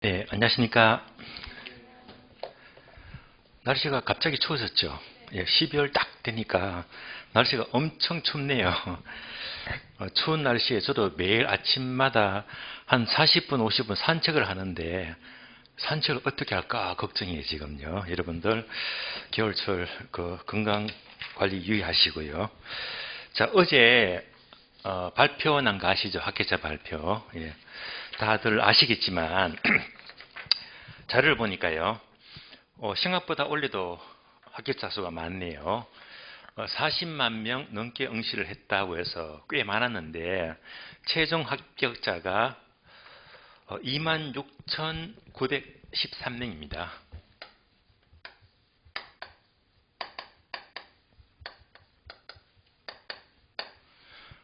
네, 안녕하십니까. 날씨가 갑자기 추워졌죠. 예, 12월 딱 되니까 날씨가 엄청 춥네요. 추운 날씨에 저도 매일 아침마다 한 40분, 50분 산책을 하는데 산책을 어떻게 할까 걱정이에요, 지금요. 여러분들 겨울철 건강 관리 유의하시고요. 자, 어제 발표 난 거 아시죠? 학계자 발표. 예, 다들 아시겠지만 자료를 보니까요. 생각보다 올해도 합격자 수가 많네요. 40만 명 넘게 응시를 했다고 해서 꽤 많았는데 최종 합격자가 26,913명입니다.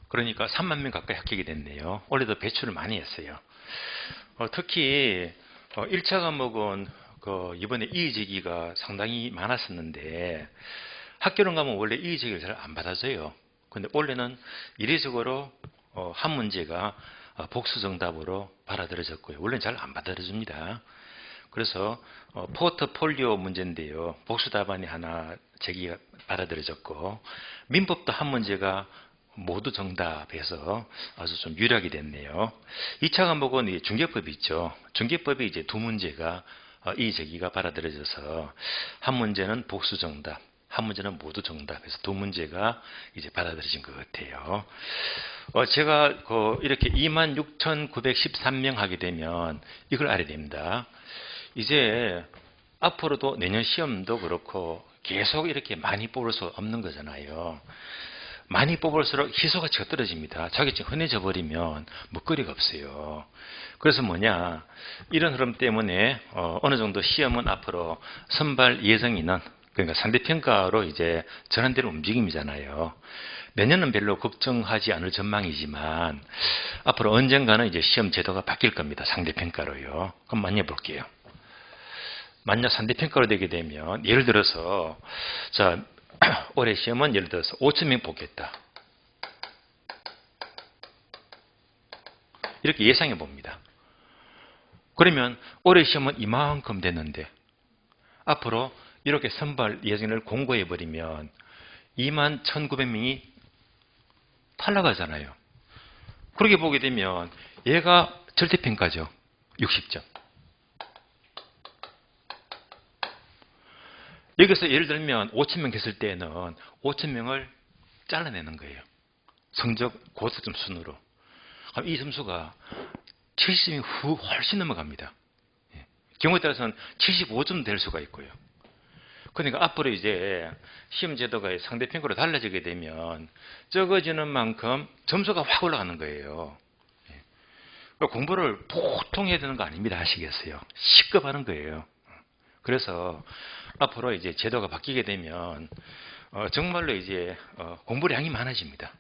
그러니까 3만 명 가까이 합격이 됐네요. 올해도 배출을 많이 했어요. 특히 1차 과목은 이번에 이의제기가 상당히 많았었는데 학교는 가면 원래 이의제기를 잘 안 받아줘요. 근데 원래는 이례적으로 한 문제가 복수 정답으로 받아들여졌고요. 원래는 잘 안 받아들여집니다. 그래서 포트폴리오 문제인데요. 복수 답안이 하나 제기가 받아들여졌고 민법도 한 문제가 모두 정답에서 아주 좀 유리하게 됐네요. 2차 과목은 중개법이 있죠. 중개법이 이제 두 문제가 이 제기가 받아들여져서 한 문제는 복수 정답, 한 문제는 모두 정답에서 두 문제가 이제 받아들여진 것 같아요. 제가 이렇게 26,913명 하게 되면 이걸 알아야 됩니다. 이제 앞으로도 내년 시험도 그렇고 계속 이렇게 많이 뽑을 수 없는 거잖아요. 많이 뽑을수록 희소가치가 떨어집니다. 자격증 흔해져 버리면 먹거리가 없어요. 그래서 뭐냐, 이런 흐름 때문에 어느 정도 시험은 앞으로 선발 예정인은, 그러니까 상대평가로 이제 전환되는 움직임이잖아요. 내년은 별로 걱정하지 않을 전망이지만 앞으로 언젠가는 이제 시험 제도가 바뀔 겁니다. 상대평가로요. 그럼 만약 볼게요. 만약 상대평가로 되게 되면 예를 들어서 자, 올해 시험은 예를 들어서 5,000명 뽑겠다. 이렇게 예상해 봅니다. 그러면 올해 시험은 이만큼 됐는데 앞으로 이렇게 선발 예정을 공고해 버리면 21,900명이 탈락하잖아요. 그렇게 보게 되면 얘가 절대평가죠. 60점. 여기서 예를 들면 5,000명 했을 때는 5,000명을 잘라내는 거예요. 성적 고득점 순으로. 그럼 이 점수가 70점이 훨씬 넘어갑니다. 경우에 따라서는 75점 될 수가 있고요. 그러니까 앞으로 이제 시험 제도가 상대평가로 달라지게 되면 적어지는 만큼 점수가 확 올라가는 거예요. 공부를 보통 해야 되는 거 아닙니다. 아시겠어요? 시급하는 거예요. 그래서 앞으로 이제 제도가 바뀌게 되면 정말로 이제 공부량이 많아집니다.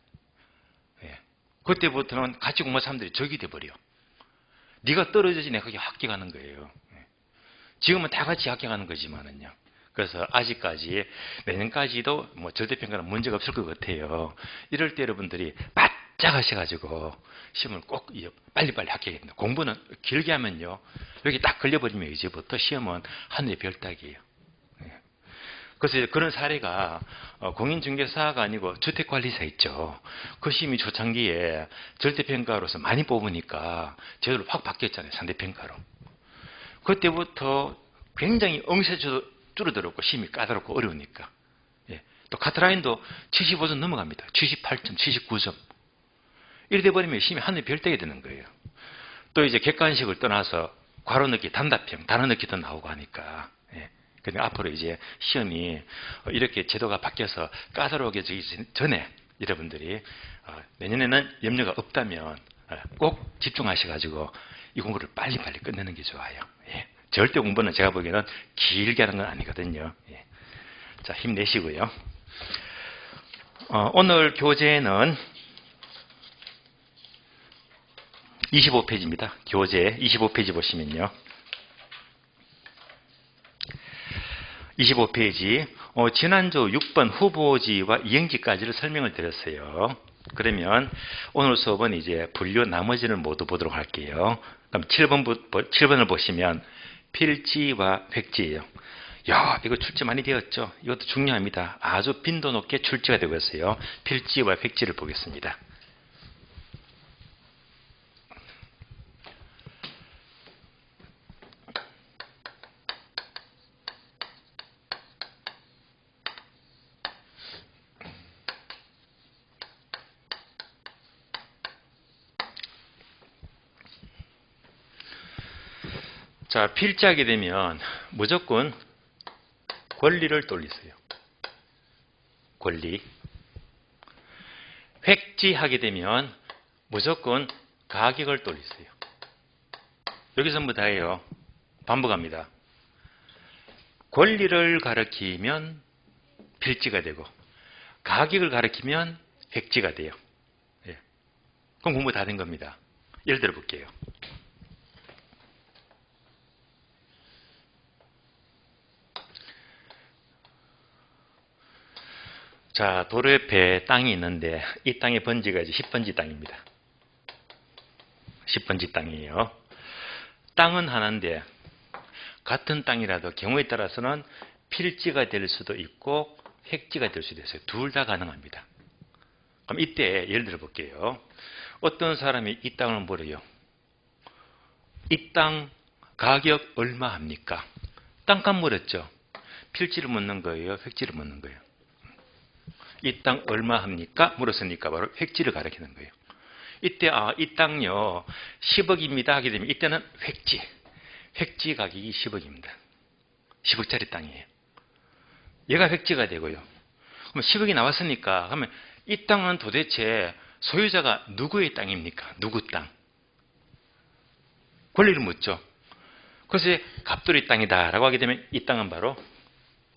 예. 그때부터는 같이 공부한 사람들이 적이 돼버려. 네가 떨어져야지 내가 거기 합격하는 거예요. 예. 지금은 다 같이 합격하는 거지만은요. 그래서 아직까지 내년까지도 뭐 절대평가는 문제가 없을 것 같아요. 이럴 때 여러분들이 바짝 하셔가지고 시험을 꼭 빨리빨리 합격해야 됩니다. 공부는 길게 하면요. 여기 딱 걸려버리면 이제부터 시험은 하늘의 별 따기예요. 그래서 그런 사례가 공인중개사가 아니고 주택관리사 있죠. 그 시험이 초창기에 절대평가로서 많이 뽑으니까 제도를 확 바뀌었잖아요. 상대평가로. 그때부터 굉장히 응시도 줄어들었고 시험이 까다롭고 어려우니까. 예. 또 카트라인도 75점 넘어갑니다. 78점, 79점. 이래 돼버리면 시험이 하늘의 별 따게 되는 거예요. 또 이제 객관식을 떠나서 괄호 넣기, 단답형, 단어 넣기도 나오고 하니까. 예. 근데 앞으로 이제 시험이 이렇게 제도가 바뀌어서 까다로워지기 전에 여러분들이 내년에는 염려가 없다면 꼭 집중하셔가지고 이 공부를 빨리빨리 끝내는 게 좋아요. 예. 절대 공부는 제가 보기에는 길게 하는 건 아니거든요. 예. 자, 힘내시고요. 오늘 교재는 25페이지입니다. 교재 25페이지 보시면요. 25페이지 지난주 6번 후보지와 이행지까지를 설명을 드렸어요. 그러면 오늘 수업은 이제 분류 나머지는 모두 보도록 할게요. 그럼 7번을 보시면 필지와 획지예요. 야, 이거 출제 많이 되었죠? 이것도 중요합니다. 아주 빈도 높게 출제가 되고 있어요. 필지와 획지를 보겠습니다. 자, 필지하게 되면 무조건 권리를 돌리세요. 권리. 획지하게 되면 무조건 가격을 돌리세요. 여기 전부 다예요. 반복합니다. 권리를 가리키면 필지가 되고 가격을 가리키면 획지가 돼요. 예. 그럼 공부 다 된 겁니다. 예를 들어 볼게요. 자, 도로 옆에 땅이 있는데 이 땅의 번지가 이제 10번지 땅입니다. 10번지 땅이에요. 땅은 하나인데 같은 땅이라도 경우에 따라서는 필지가 될 수도 있고 획지가 될 수도 있어요. 둘 다 가능합니다. 그럼 이때 예를 들어 볼게요. 어떤 사람이 이 땅을 물어요. 이 땅 가격 얼마 합니까? 땅값 물었죠. 필지를 묻는 거예요. 획지를 묻는 거예요. 이 땅 얼마 합니까? 물었으니까 바로 획지를 가리키는 거예요. 이때 이 땅요 10억입니다 하게 되면 이때는 획지 가격이 10억입니다. 10억짜리 땅이에요. 얘가 획지가 되고요. 그럼 10억이 나왔으니까 그러면 이 땅은 도대체 소유자가 누구의 땅입니까? 누구 땅? 권리를 묻죠. 그래서 갑돌이 땅이다라고 하게 되면 이 땅은 바로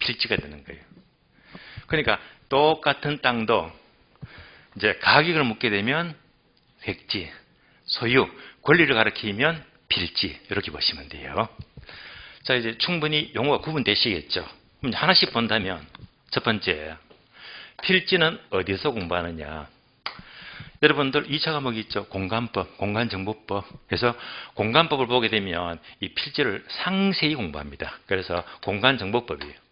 필지가 되는 거예요. 그러니까 똑같은 땅도 이제 가격을 묻게 되면 획지, 소유, 권리를 가리키면 필지 이렇게 보시면 돼요. 자, 이제 충분히 용어가 구분되시겠죠. 그럼 하나씩 본다면 첫 번째, 필지는 어디서 공부하느냐? 여러분들 2차 과목이 있죠. 공간법, 공간정보법. 그래서 공간법을 보게 되면 이 필지를 상세히 공부합니다. 그래서 공간정보법이에요.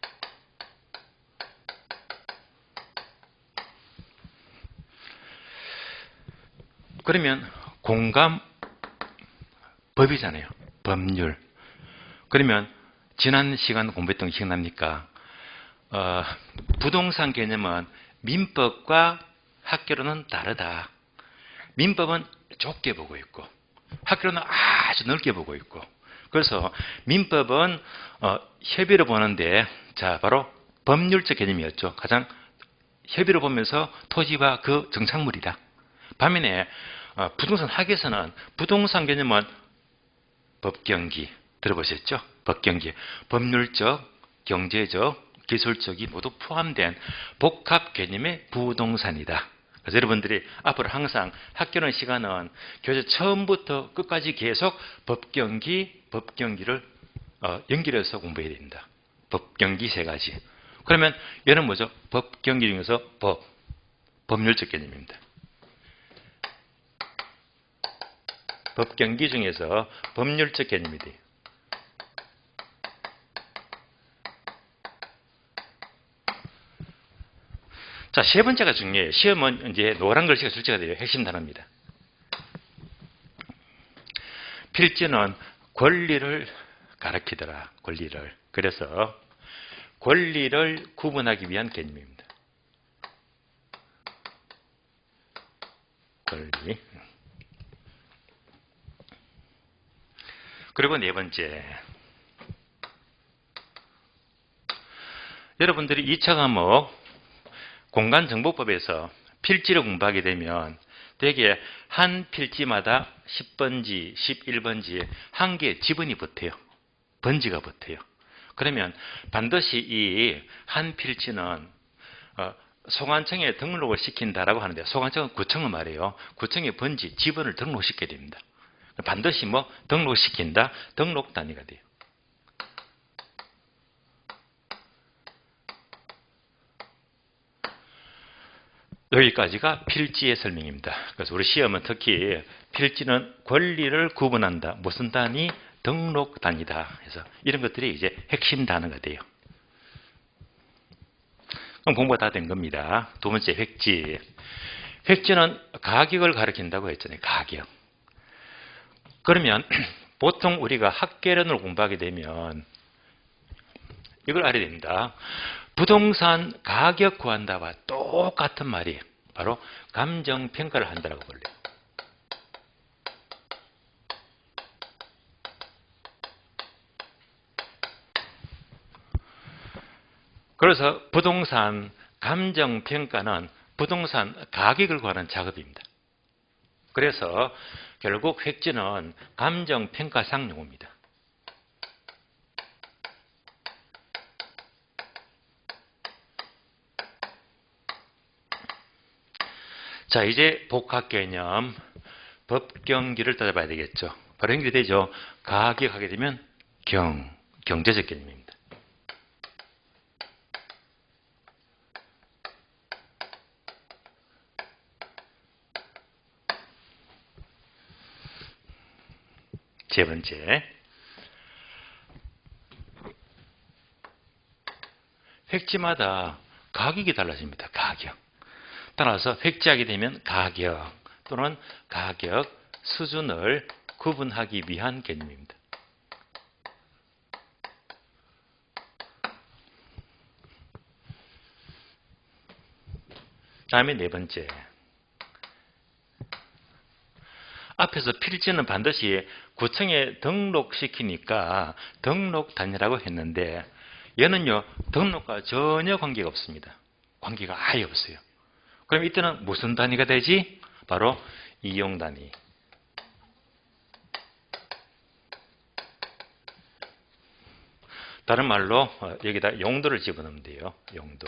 그러면 공간법이잖아요. 법률. 그러면 지난 시간 공부했던 거 기억납니까? 부동산 개념은 민법과 학교로는 다르다. 민법은 좁게 보고 있고 학교로는 아주 넓게 보고 있고 그래서 민법은 협의로 보는데 자 바로 법률적 개념이었죠. 가장 협의로 보면서 토지와 그 정착물이다. 반면에 부동산 학에서는 부동산 개념은 법경기 들어보셨죠? 법경기 법률적, 경제적, 기술적이 모두 포함된 복합 개념의 부동산이다. 그래서 여러분들이 앞으로 항상 학교는 시간은 교재 처음부터 끝까지 계속 법경기를 연결해서 공부해야 됩니다. 법경기 세 가지. 그러면 얘는 뭐죠? 법경기 중에서 법률적 개념입니다. 법경기 중에서 법률적 개념이 돼요. 자, 세 번째가 중요해요. 시험은 이제 노란 글씨가 출제가 돼요. 핵심 단어입니다. 필지는 권리를 가리키더라. 권리를. 그래서 권리를 구분하기 위한 개념입니다. 권리. 그리고 네 번째. 여러분들이 2차 과목 공간정보법에서 필지를 공부하게 되면 대개 한 필지마다 10번지, 11번지에 한 개의 지번이 붙어요. 번지가 붙어요. 그러면 반드시 이 한 필지는 소관청에 등록을 시킨다라고 하는데 소관청은 구청을 말해요. 구청의 번지, 지번을 등록시켜야 됩니다. 반드시 등록시킨다, 등록 단위가 돼요. 여기까지가 필지의 설명입니다. 그래서 우리 시험은 특히 필지는 권리를 구분한다. 무슨 단위? 등록 단위다. 그래서 이런 것들이 이제 핵심 단어가 돼요. 그럼 공부가 다 된 겁니다. 두 번째 획지. 획지는 가격을 가리킨다고 했잖아요. 가격. 그러면 보통 우리가 학계론을 공부하게 되면 이걸 알아야 됩니다. 부동산 가격 구한다와 똑같은 말이 바로 감정평가를 한다고 볼래요. 그래서 부동산 감정평가는 부동산 가격을 구하는 작업입니다. 그래서 결국 획지는 감정평가상 용어입니다. 자, 이제 복합 개념, 법경기를 따져봐야 되겠죠. 바로 연결되죠. 가격하게 되면 경제적 개념입니다. 세 번째, 획지마다 가격이 달라집니다. 가격. 따라서 획지하게 되면 가격 또는 가격 수준을 구분하기 위한 개념입니다. 다음에 네 번째. 앞에서 필지는 반드시 구청에 등록시키니까 등록 단위라고 했는데 얘는요 등록과 전혀 관계가 없습니다. 관계가 아예 없어요. 그럼 이때는 무슨 단위가 되지? 바로 이용 단위. 다른 말로 여기다 용도를 집어넣으면 돼요. 용도.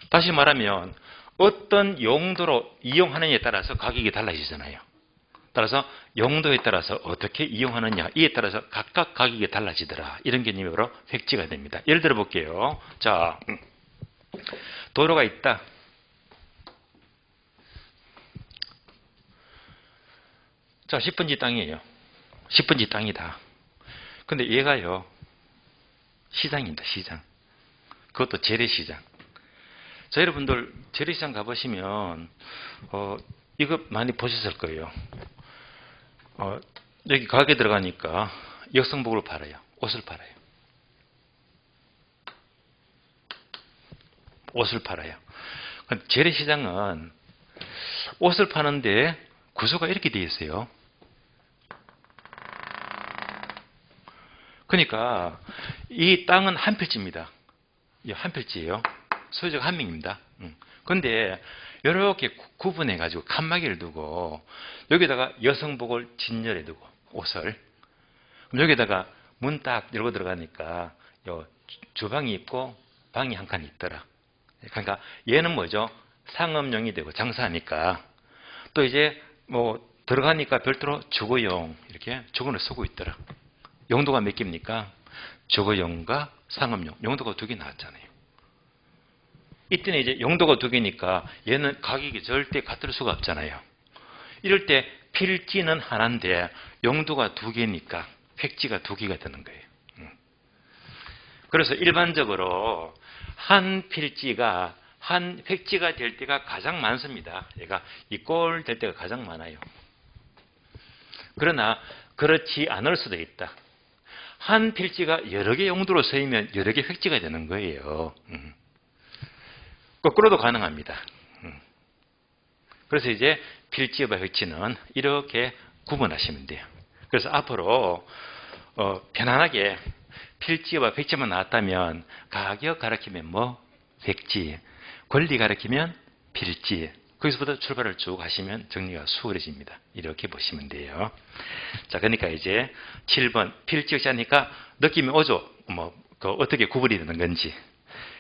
다시 말하면 어떤 용도로 이용하느냐에 따라서 가격이 달라지잖아요. 따라서 용도에 따라서 어떻게 이용하느냐 이에 따라서 각각 가격이 달라지더라. 이런 개념으로 획지가 됩니다. 예를 들어 볼게요. 자, 도로가 있다. 자, 10번지 땅이에요. 10번지 땅이다. 근데 얘가요, 시장입니다, 시장. 그것도 재래시장. 자, 여러분들, 재래시장 가보시면, 이거 많이 보셨을 거예요. 여기 가게 들어가니까 여성복을 팔아요. 옷을 팔아요. 옷을 팔아요. 재래시장은 옷을 파는데 구조가 이렇게 되어 있어요. 그러니까 이 땅은 한 필지입니다. 한 필지예요. 소유자가 한 명입니다. 그런데 이렇게 구분해 가지고 칸막이를 두고 여기다가 여성복을 진열해 두고 옷을 그럼 여기다가 문 딱 열고 들어가니까 요 주방이 있고 방이 한 칸 있더라. 그러니까 얘는 뭐죠? 상업용이 되고 장사하니까 또 이제 뭐 들어가니까 별도로 주거용 이렇게 주거를 쓰고 있더라. 용도가 몇 개입니까? 주거용과 상업용. 용도가 두 개 나왔잖아요. 이때는 이제 용도가 두 개니까 얘는 가격이 절대 같을 수가 없잖아요. 이럴 때 필지는 하나인데 용도가 두 개니까 획지가 두 개가 되는 거예요. 그래서 일반적으로 한 필지가 한 획지가 될 때가 가장 많습니다. 얘가 이 꼴 될 때가 가장 많아요. 그러나 그렇지 않을 수도 있다. 한 필지가 여러 개 용도로 쓰이면 여러 개 획지가 되는 거예요. 거꾸로도 가능합니다. 그래서 이제 필지와 획지는 이렇게 구분하시면 돼요. 그래서 앞으로 편안하게 필지와 획지만 나왔다면 가격 가리키면 뭐 획지, 권리 가리키면 필지. 거기서부터 출발을 쭉 하시면 정리가 수월해집니다. 이렇게 보시면 돼요. 자, 그러니까 이제 7번 필지 획지 하니까 느낌이 오죠. 어떻게 구분이 되는 건지.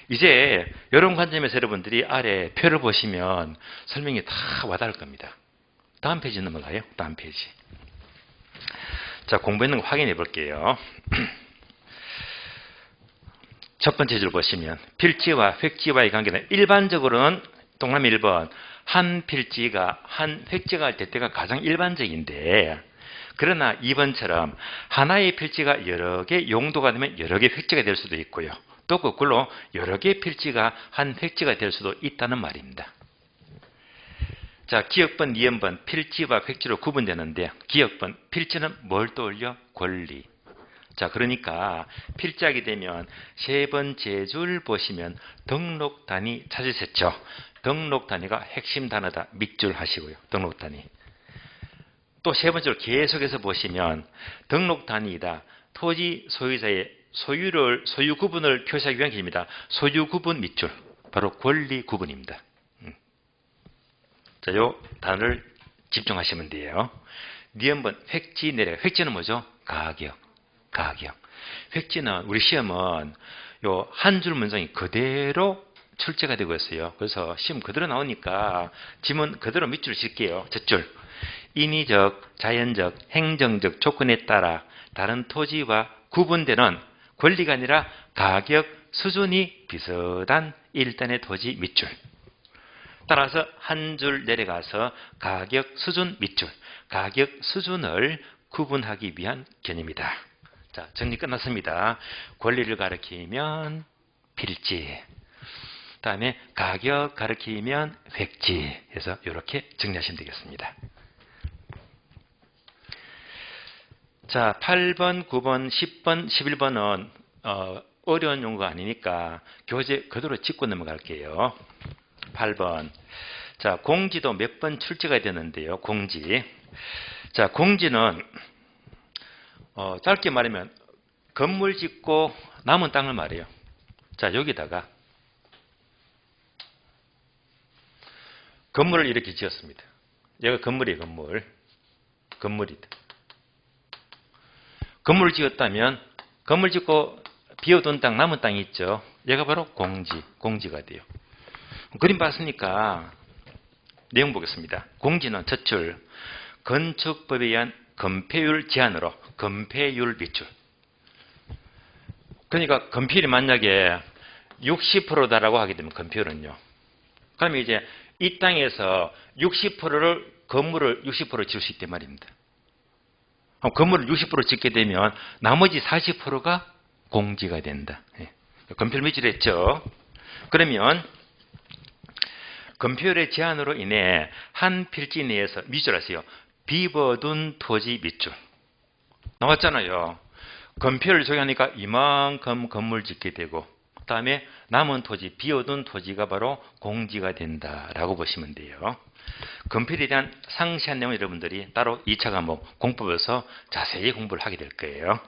이제 이런 관점에서 여러분들이 아래 표를 보시면 설명이 다 와닿을 겁니다. 다음 페이지 넘어가요. 다음 페이지. 자, 공부했는 거 확인해 볼게요. 첫 번째 줄 보시면 필지와 획지와의 관계는 일반적으로는 동그라미 1번. 한 필지가 한 획지가 될 때가 가장 일반적인데, 그러나 2번처럼 하나의 필지가 여러 개 용도가 되면 여러 개 획지가 될 수도 있고요. 또 거꾸로 여러 개의 필지가 한 획지가 될 수도 있다는 말입니다. 자, 기역번, 이연번, 필지와 획지로 구분되는데, 기역번, 필지는 뭘 떠올려? 권리. 자, 그러니까 필지하게 되면 세 번째 줄 보시면 등록 단위 찾으셨죠? 등록 단위가 핵심 단어다. 밑줄 하시고요. 등록 단위. 또 세 번째로 계속해서 보시면 등록 단위이다. 토지 소유자의 소유 구분을 표시하기 위한 길입니다. 소유 구분 밑줄. 바로 권리 구분입니다. 자, 요 단어를 집중하시면 돼요. 니은번 획지 내려. 획지는 뭐죠? 가격. 획지는 우리 시험은 요 한 줄 문장이 그대로 출제가 되고 있어요. 그래서 시험 그대로 나오니까 지문 그대로 밑줄 칠게요. 젖줄. 인위적, 자연적, 행정적 조건에 따라 다른 토지와 구분되는 권리가 아니라 가격 수준이 비슷한 일단의 토지 밑줄. 따라서 한 줄 내려가서 가격 수준 밑줄. 가격 수준을 구분하기 위한 개념이다. 자, 정리 끝났습니다. 권리를 가리키면 필지. 다음에 가격 가리키면 획지 해서 이렇게 정리하시면 되겠습니다. 자, 8번, 9번, 10번, 11번은 어려운 용어가 아니니까 교재 그대로 짚고 넘어갈게요. 8번. 자, 공지도 몇 번 출제가 되는데요. 공지. 자, 공지는 짧게 말하면 건물 짓고 남은 땅을 말해요. 자, 여기다가 건물을 이렇게 지었습니다. 얘가 건물이에요. 건물이다. 건물을 지었다면 건물 짓고 비워둔 땅, 남은 땅이 있죠. 얘가 바로 공지가 돼요. 그림 봤으니까 내용 보겠습니다. 공지는 첫 줄, 건축법에 의한 건폐율 제한으로 건폐율 밑줄. 그러니까 건폐율이 만약에 60%다라고 하게 되면 건폐율은요. 그러면 이제 이 땅에서 60%를 건물을 60% 지을 수 있단 말입니다. 건물을 60% 짓게 되면 나머지 40%가 공지가 된다. 건폐율 밑줄 했죠. 그러면 건폐율의 제한으로 인해 한 필지 내에서 밑줄 하세요. 비워둔 토지 밑줄. 나왔잖아요. 건폐율을 적용하니까 이만큼 건물 짓게 되고, 그 다음에 남은 토지, 비워둔 토지가 바로 공지가 된다라고 보시면 돼요. 건폐율에 대한 상세한 내용은 여러분들이 따로 2차 과목 공법에서 자세히 공부를 하게 될 거예요.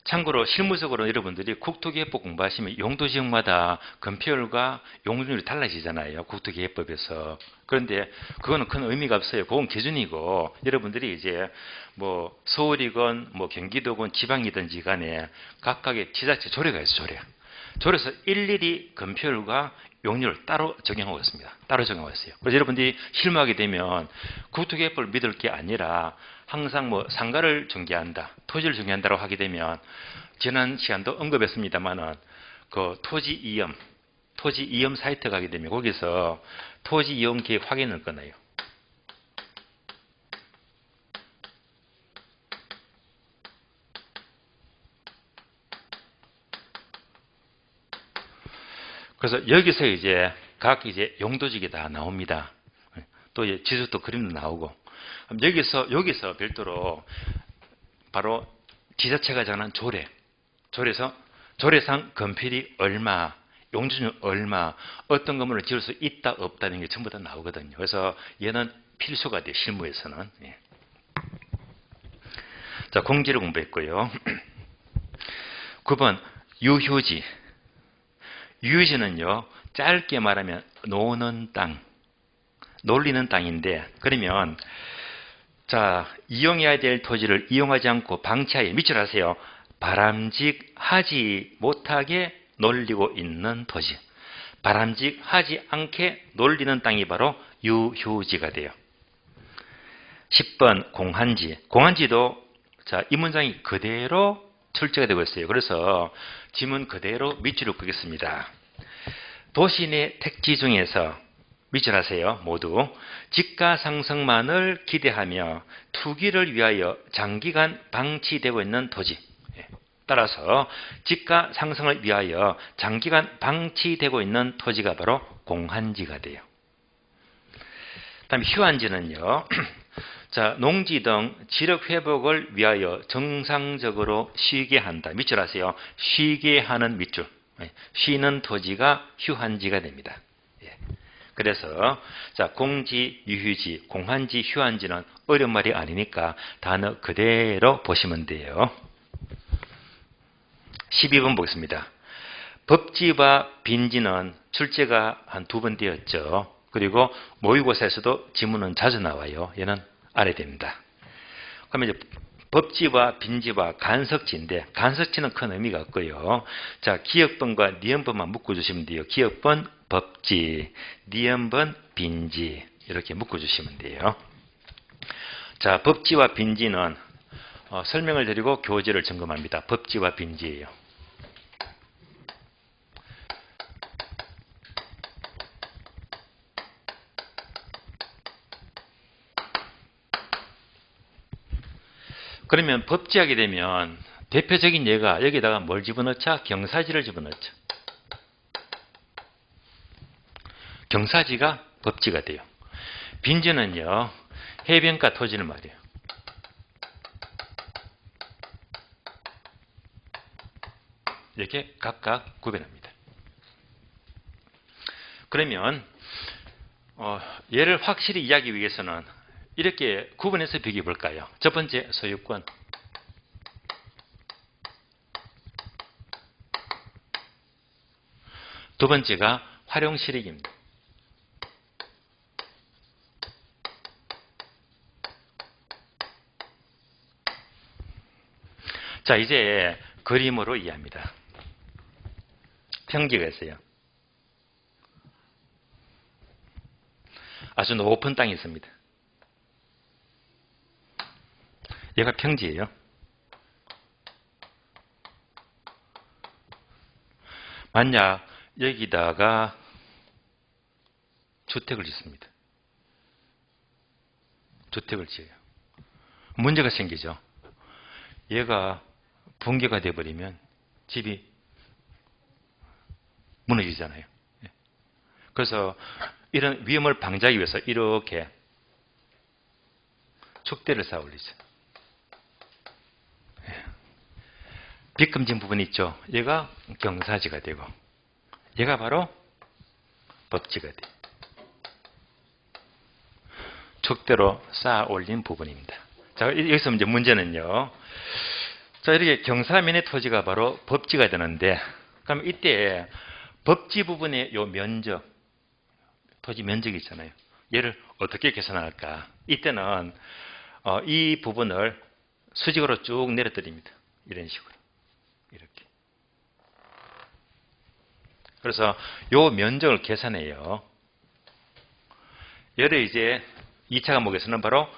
참고로 실무적으로 여러분들이 국토기획법 공부하시면 용도 지역마다 건폐율과 용적률이 달라지잖아요. 국토기획법에서. 그런데 그거는 큰 의미가 없어요. 그건 기준이고 여러분들이 이제 뭐 서울이건 뭐 경기도건 지방이든지 간에 각각의 지자체 조례가 있어요. 조례에서 일일이 건폐율과 용률을 따로 적용하고 있습니다. 따로 적용하고 있어요. 그래서 여러분들이 실무하게 되면 국토기획법을 믿을 게 아니라 항상 뭐 상가를 중개한다, 토지를 중개한다고 하게 되면 지난 시간도 언급했습니다만은 그 토지 이யம் 사이트 가게 되면 거기서 토지 이용 계획 확인을 꺼내요. 그래서 여기서 이제 각 이제 용도직이 다 나옵니다. 또 이제 지수도 그림도 나오고. 여기서 별도로 바로 지자체가 정한 조례에서 조례상 건폐율이 얼마, 용적률 얼마, 어떤 건물을 지을 수 있다 없다는 게 전부 다 나오거든요. 그래서 얘는 필수가 돼요. 실무에서는. 예. 자, 공지를 공부했고요. 9번 유휴지. 유휴지는요, 짧게 말하면 노는 땅, 놀리는 땅인데, 그러면 자, 이용해야 될 토지를 이용하지 않고 방치하에 밑줄 하세요. 바람직하지 못하게 놀리고 있는 토지. 바람직하지 않게 놀리는 땅이 바로 유휴지가 돼요. 10번 공한지. 공한지도 자, 이 문장이 그대로 출제가 되고 있어요. 그래서 지문 그대로 밑줄을 끄겠습니다. 도시인의 택지 중에서 미절하세요. 모두 집가 상승만을 기대하며 투기를 위하여 장기간 방치되고 있는 토지. 따라서 집가 상승을 위하여 장기간 방치되고 있는 토지가 바로 공한지가 돼요. 다음에 휴한지는요. 자, 농지 등 지력 회복을 위하여 정상적으로 쉬게 한다. 밑줄 하세요. 쉬게 하는 밑줄. 쉬는 토지가 휴한지가 됩니다. 그래서 자, 공지, 유휴지, 공한지, 휴한지는 어려운 말이 아니니까 단어 그대로 보시면 돼요. 12번 보겠습니다. 법지와 빈지는 출제가 한 2번 되었죠. 그리고 모의고사에서도 지문은 자주 나와요. 얘는 알아야 됩니다. 그러면 이제 법지와 빈지와 간석지인데 간석지는 큰 의미가 없고요. 자, 기역번과 니은번만 묶어주시면 돼요. 기역번 법지, 니은번 빈지 이렇게 묶어주시면 돼요. 자, 법지와 빈지는 설명을 드리고 교재를 점검합니다. 법지와 빈지예요. 그러면 법지하게 되면 대표적인 예가 여기다가 뭘 집어넣자? 경사지를 집어넣자. 경사지가 법지가 돼요. 빈지는요. 해변가 토지를 말해요. 이렇게 각각 구별합니다. 그러면 얘를 확실히 이해하기 위해서는 이렇게 구분해서 비교해 볼까요? 첫 번째 소유권. 두 번째가 활용실익입니다. 자, 이제 그림으로 이해합니다. 평지가 있어요. 아주 높은 땅이 있습니다. 얘가 평지예요. 만약 여기다가 주택을 짓습니다. 주택을 지어요. 문제가 생기죠. 얘가 붕괴가 되어버리면 집이 무너지잖아요. 그래서 이런 위험을 방지하기 위해서 이렇게 축대를 쌓아 올리죠. 빗금진 부분이 있죠. 얘가 경사지가 되고 얘가 바로 법지가 돼요. 축대로 쌓아 올린 부분입니다. 자, 여기서 이제 문제는요. 자, 이렇게 경사면의 토지가 바로 법지가 되는데 그럼 이때 법지 부분의 요 면적, 토지 면적이 있잖아요. 얘를 어떻게 계산할까? 이때는 이 부분을 수직으로 쭉 내려드립니다. 이런 식으로. 이렇게. 그래서 요 면적을 계산해요. 얘를 이제 2차 과목에서는 바로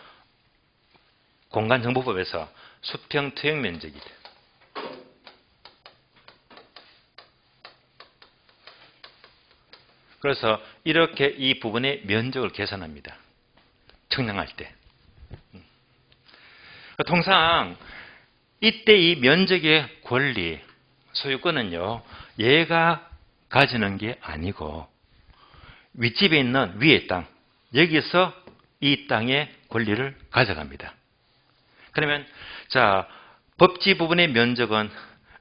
공간정보법에서 수평 투영 면적이 돼요. 그래서 이렇게 이 부분의 면적을 계산합니다. 측량할 때. 통상 이때 이 면적의 권리, 소유권은요. 얘가 가지는 게 아니고 윗집에 있는 위의 땅, 여기서 이 땅의 권리를 가져갑니다. 그러면 자, 법지 부분의 면적은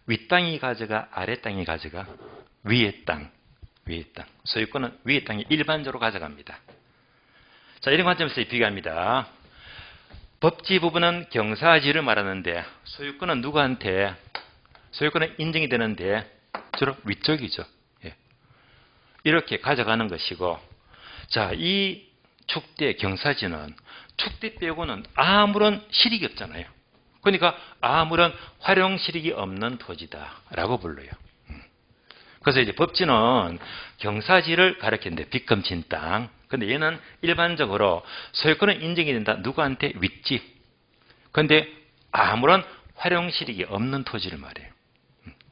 윗땅이 가져가, 아랫땅이 가져가, 위의 땅, 위의 땅. 소유권은 위의 땅이 일반적으로 가져갑니다. 자, 이런 관점에서 비교합니다. 법지 부분은 경사지를 말하는데 소유권은 누구한테? 소유권은 인정이 되는데 주로 위쪽이죠. 예. 이렇게 가져가는 것이고, 자, 이 축대 경사지는 축대 빼고는 아무런 실익이 없잖아요. 그러니까 아무런 활용 실익이 없는 토지다라고 불러요. 그래서 이제 법지는 경사지를 가리키는데 빗금진 땅. 근데 얘는 일반적으로 소유권은 인정이 된다. 누구한테? 윗집. 근데 아무런 활용 실익이 없는 토지를 말해요.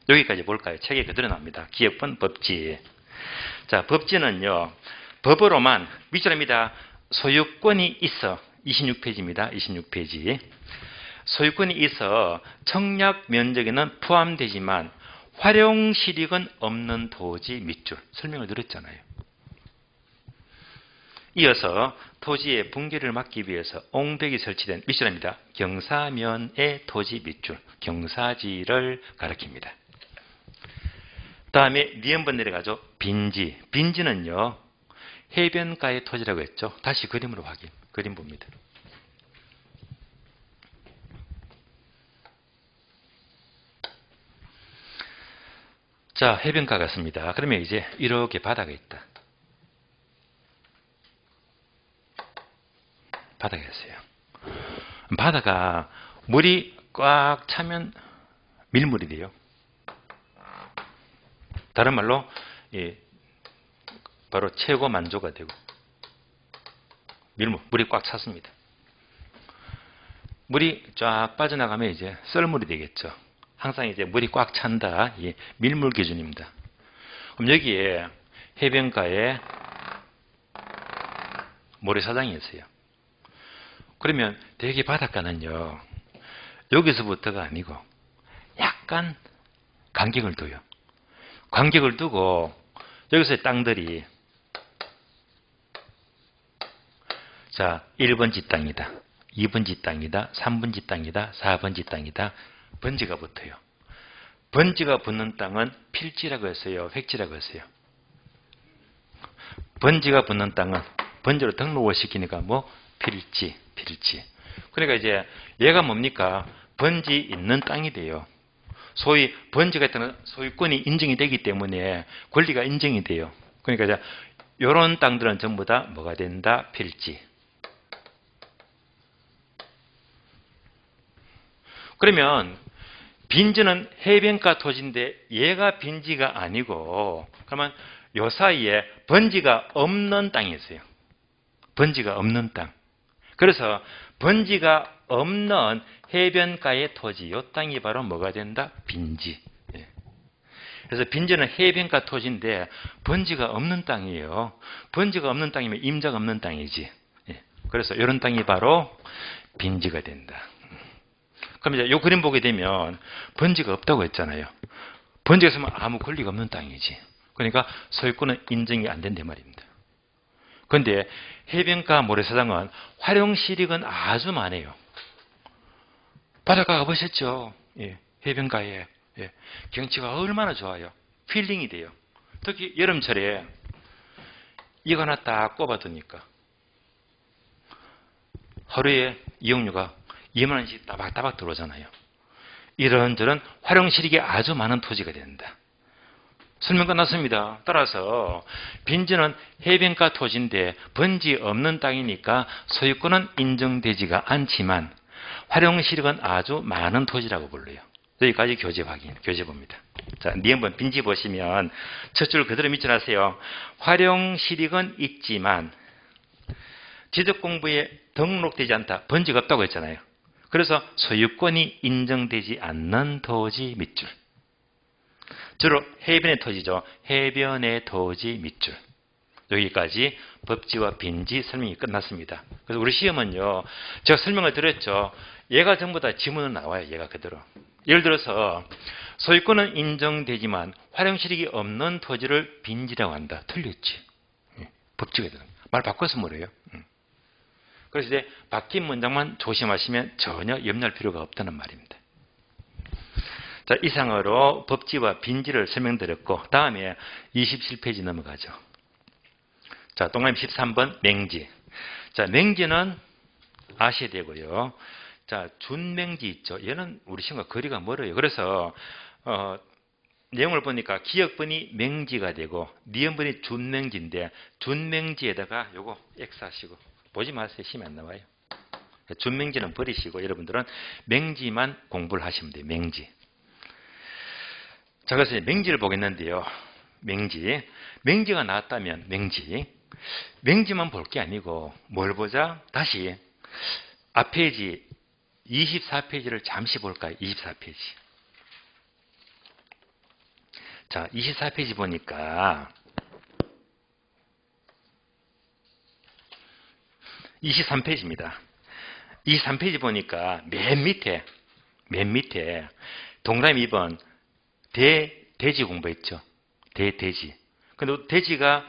여기까지 볼까요? 책에 그대로 나옵니다. 기역번 법지. 자, 법지는요, 법으로만, 밑줄입니다. 소유권이 있어. 26페이지입니다. 26페이지. 소유권이 있어 청약 면적에는 포함되지만 활용 실익은 없는 토지 밑줄. 설명을 드렸잖아요. 이어서 토지의 붕괴를 막기 위해서 옹벽이 설치된 밑줄입니다. 경사면의 토지 밑줄, 경사지를 가리킵니다. 다음에 니은번 내려가죠. 빈지. 빈지는요, 해변가의 토지라고 했죠. 다시 그림으로 확인. 그림 봅니다. 자, 해변가 같습니다. 그러면 이제 이렇게 바다가 있다. 바다가 있어요. 바다가 물이 꽉 차면 밀물이 돼요. 다른 말로 바로 최고 만조가 되고 밀물, 물이 꽉 찼습니다. 물이 쫙 빠져나가면 이제 썰물이 되겠죠. 항상 이제 물이 꽉 찬다. 밀물 기준입니다. 그럼 여기에 해변가에 모래사장이 있어요. 그러면 대개 바닷가는요, 여기서부터가 아니고 약간 간격을 둬요. 간격을 두고 여기서의 땅들이 자, 1번지 땅이다, 2번지 땅이다, 3번지 땅이다, 4번지 땅이다. 번지가 붙어요. 번지가 붙는 땅은 필지라고 했어요, 획지라고 했어요. 번지가 붙는 땅은 번지로 등록을 시키니까 뭐 필지. 그러니까 이제 얘가 뭡니까? 번지 있는 땅이 돼요. 소위 번지가 있다는 소유권이 인정이 되기 때문에 권리가 인정이 돼요. 그러니까 이제 이런 땅들은 전부 다 뭐가 된다? 필지. 그러면 빈지는 해변가 토지인데 얘가 빈지가 아니고 그러면 요 사이에 번지가 없는 땅이 있어요. 번지가 없는 땅. 그래서 번지가 없는 해변가의 토지, 요 땅이 바로 뭐가 된다? 빈지. 그래서 빈지는 해변가 토지인데 번지가 없는 땅이에요. 번지가 없는 땅이면 임자가 없는 땅이지. 그래서 이런 땅이 바로 빈지가 된다. 그럼 이제 요 그림 보게 되면 번지가 없다고 했잖아요. 번지가 있으면 아무 권리가 없는 땅이지. 그러니까 소유권은 인정이 안 된단 말입니다. 그런데 해변가 모래사장은 활용 실익은 아주 많아요. 바닷가 가보셨죠? 해변가에 경치가 얼마나 좋아요. 힐링이 돼요. 특히 여름철에 이거 하나 딱 꼽아두니까 하루에 이용료가 2만 원씩 따박따박 들어오잖아요. 이런저런 활용 실익이 아주 많은 토지가 된다. 설명 끝났습니다. 따라서 빈지는 해변가 토지인데 번지 없는 땅이니까 소유권은 인정되지가 않지만 활용 실익은 아주 많은 토지라고 불러요. 여기까지 교재 확인, 교재 봅니다. 자, 니은번 빈지 보시면 첫 줄 그대로 밑줄하세요. 활용 실익은 있지만 지적공부에 등록되지 않다. 번지가 없다고 했잖아요. 그래서 소유권이 인정되지 않는 토지 밑줄. 주로 해변의 토지죠. 해변의 토지 밑줄. 여기까지 법지와 빈지 설명이 끝났습니다. 그래서 우리 시험은요, 제가 설명을 드렸죠. 얘가 전부 다 지문은 나와요. 얘가 그대로. 예를 들어서 소유권은 인정되지만 활용 실익이 없는 토지를 빈지라고 한다. 틀렸지. 법지가 되는. 말 바꿔서 뭐래요? 그래서 이제 바뀐 문장만 조심하시면 전혀 염려할 필요가 없다는 말입니다. 자, 이상으로 법지와 빈지를 설명드렸고 다음에 27페이지 넘어가죠. 자, 동그라미 13번 맹지. 자, 맹지는 아셔야 되고요. 자, 준맹지 있죠. 얘는 우리 시험과 거리가 멀어요. 그래서 내용을 보니까 기역번이 맹지가 되고 니은번이 준맹지인데 준맹지에다가 요거 X 하시고 보지 마세요. 시험에 안 나와요. 준맹지는 버리시고 여러분들은 맹지만 공부를 하시면 돼요. 맹지. 자, 그래서 맹지를 보겠는데요. 맹지가 나왔다면 맹지만 볼 게 아니고 뭘 보자? 다시 앞페이지 24페이지를 잠시 볼까요? 24페이지. 자, 24페이지 보니까 23페이지입니다. 23페이지 보니까 맨 밑에 동그라미 2번 대지 공부했죠. 대지. 근데 대지가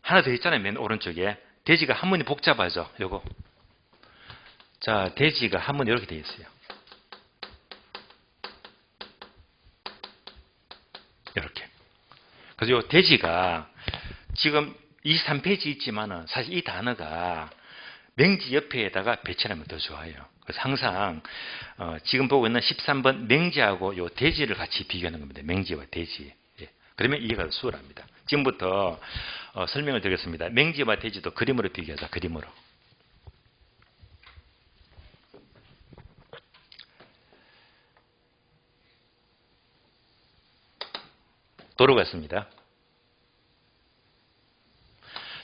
하나 더 있잖아요. 맨 오른쪽에. 대지가 한문이 복잡하죠. 요거. 자, 대지가 한문이 이렇게 되어 있어요. 이렇게. 그래서 요 대지가 지금 23페이지 있지만은 사실 이 단어가 맹지 옆에다가 배치하면 더 좋아요. 그래서 항상 지금 보고 있는 13번 맹지하고 요 대지를 같이 비교하는 겁니다. 맹지와 대지. 예. 그러면 이해가 수월합니다. 지금부터 설명을 드리겠습니다. 맹지와 대지도 그림으로 비교하자. 그림으로. 도로가 있습니다.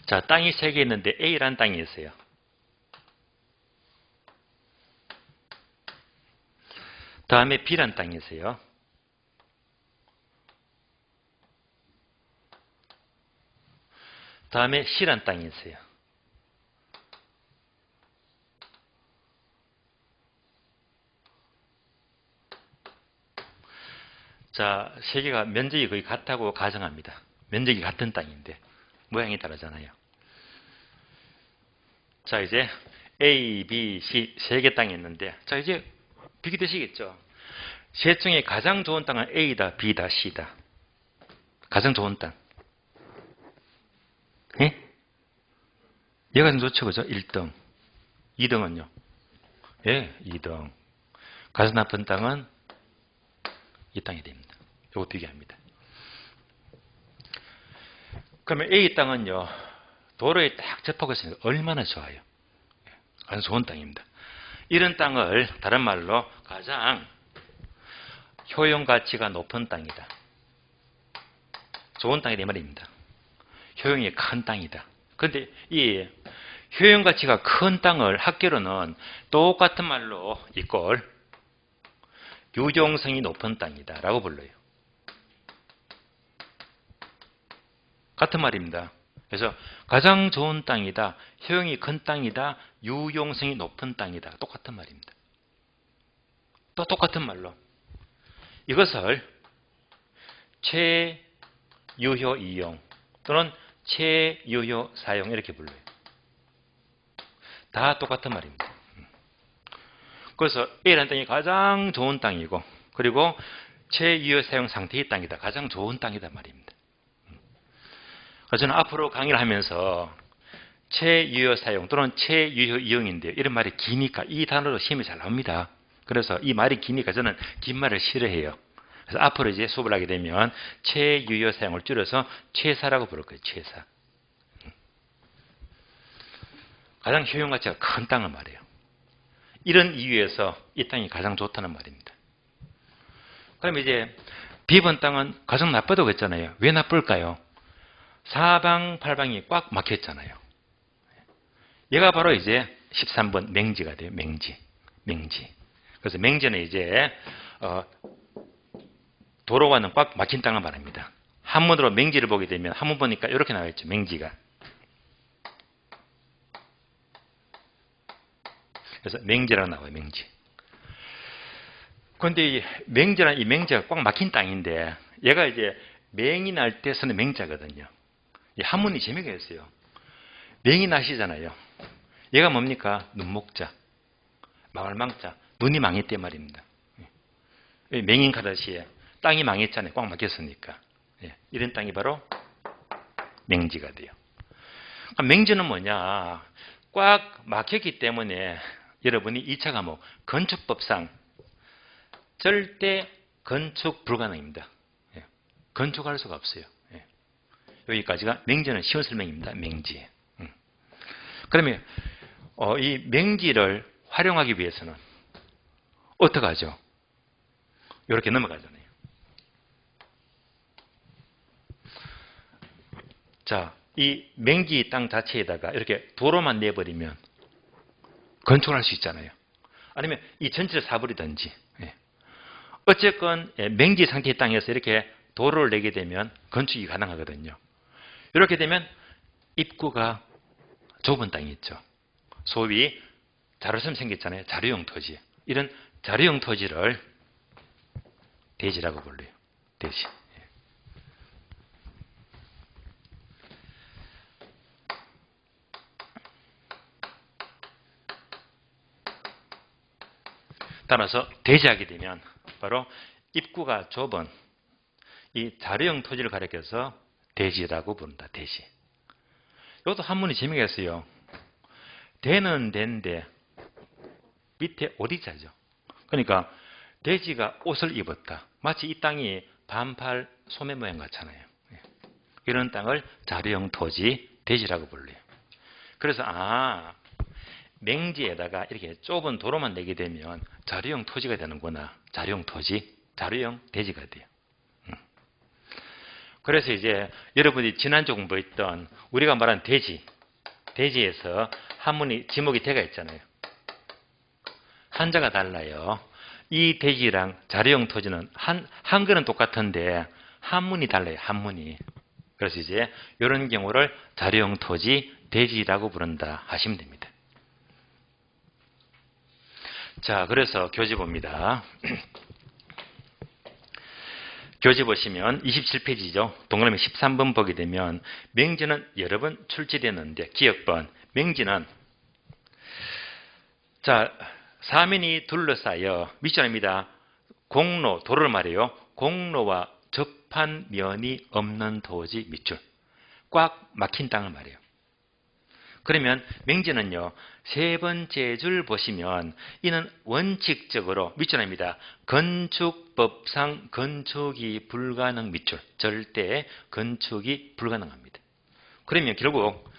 자, 땅이 3개 있는데 A라는 땅이 있어요. 다음에 B라는 땅이 있어요. 다음에 C라는 땅이 있어요. 자, 3개가 면적이 거의 같다고 가정합니다. 면적이 같은 땅인데 모양이 다르잖아요. 자, 이제 A, B, C 3개 땅이 있는데 자, 이제 비교되시겠죠? 셋 중에 가장 좋은 땅은 A다, B다, C다. 가장 좋은 땅. 예? 얘가 좀 좋죠, 그죠? 1등. 2등은요? 예, 2등. 가장 나쁜 땅은 이 땅이 됩니다. 요거 비교합니다. 그러면 A 땅은요, 도로에 딱 접하고 있으니까 얼마나 좋아요. 아주 좋은 땅입니다. 이런 땅을 다른 말로 가장 효용 가치가 높은 땅이다. 좋은 땅이다 이 말입니다. 효용이 큰 땅이다. 그런데 이 효용 가치가 큰 땅을 학계로는 똑같은 말로 이꼴 유용성이 높은 땅이다 라고 불러요. 같은 말입니다. 그래서 가장 좋은 땅이다, 효용이 큰 땅이다, 유용성이 높은 땅이다. 똑같은 말입니다. 또 똑같은 말로 이것을 최유효 이용 또는 최유효 사용 이렇게 불러요. 다 똑같은 말입니다. 그래서 A라는 땅이 가장 좋은 땅이고 그리고 최유효 사용 상태의 땅이다. 가장 좋은 땅이다 말입니다. 그래서 저는 앞으로 강의를 하면서 최유효 사용 또는 최유효 이용인데요. 이런 말이 기니까 이 단어로 시험이 잘 나옵니다. 그래서 이 말이 기니까 저는 긴 말을 싫어해요. 그래서 앞으로 이제 수업을 하게 되면 최유효 사용을 줄여서 최사라고 부를 거예요. 최사. 가장 효용 가치가 큰 땅을 말해요. 이런 이유에서 이 땅이 가장 좋다는 말입니다. 그럼 이제 B번 땅은 가장 나쁘다고 했잖아요. 왜 나쁠까요? 사방팔방이 꽉 막혔잖아요. 얘가 바로 이제 13번 맹지가 돼요. 맹지. 그래서 맹지는 이제 도로와는 꽉 막힌 땅을 말합니다. 한문으로 맹지를 보게 되면 한문 보니까 이렇게 나와 있죠. 맹지가. 그래서 맹지라고 나와요. 맹지. 그런데 이 맹지가 꽉 막힌 땅인데 얘가 이제 맹이 날 때 쓰는 맹자거든요. 이 한문이 재미가 있어요. 맹이 나시잖아요. 얘가 뭡니까? 눈목자, 망할망자, 눈이 망했대 말입니다. 맹인 가다시에 땅이 망했잖아요. 꽉 막혔으니까. 이런 땅이 바로 맹지가 돼요. 맹지는 뭐냐? 꽉 막혔기 때문에 여러분이 2차 과목 건축법상 절대 건축 불가능입니다. 건축할 수가 없어요. 여기까지가 맹지는 쉬운 설명입니다. 맹지. 그러면 이 맹지를 활용하기 위해서는 어떻게 하죠? 이렇게 넘어가잖아요. 자, 이 맹지 땅 자체에다가 이렇게 도로만 내버리면 건축을 할 수 있잖아요. 아니면 이 전체를 사버리든지. 어쨌건 맹지 상태의 땅에서 이렇게 도로를 내게 되면 건축이 가능하거든요. 이렇게 되면 입구가 좁은 땅이 있죠. 소위 자루처럼 생겼잖아요. 자루형 토지. 이런 자루형 토지를 대지라고 불러요. 대지. 따라서 대지하게 되면 바로 입구가 좁은 이 자루형 토지를 가리켜서 대지라고 부른다. 대지. 이것도 한문이 재미가 있어요. 대는 대인데 밑에 오리자죠. 그러니까 돼지가 옷을 입었다. 마치 이 땅이 반팔 소매 모양 같잖아요. 이런 땅을 자루형 토지, 대지라고 불러요. 그래서 맹지에다가 이렇게 좁은 도로만 내게 되면 자루형 토지가 되는구나. 자루형 토지, 자루형 대지가 돼요. 그래서 이제 여러분이 지난주 공부했던 우리가 말한 대지, 대지에서 한문이 지목이 대가 있잖아요. 한자가 달라요. 이 대지랑 자루형 토지는 한글은 똑같은데 한문이 달라요. 한문이. 그래서 이제 이런 경우를 자루형 토지, 대지라고 부른다 하시면 됩니다. 자, 그래서 교재 봅니다. 교재 보시면 27페이지죠. 동그라미 13번 보게 되면 맹지는 여러 번 출제되는데 기억번. 맹지는 자, 사면이 둘러싸여 밑줄입니다. 공로, 도로를 말해요. 공로와 접한 면이 없는 토지 밑줄. 꽉 막힌 땅을 말해요. 그러면 맹지는요. 세 번째 줄 보시면 이는 원칙적으로 밑줄입니다. 건축법상 건축이 불가능 밑줄. 절대 건축이 불가능합니다. 그러면 결국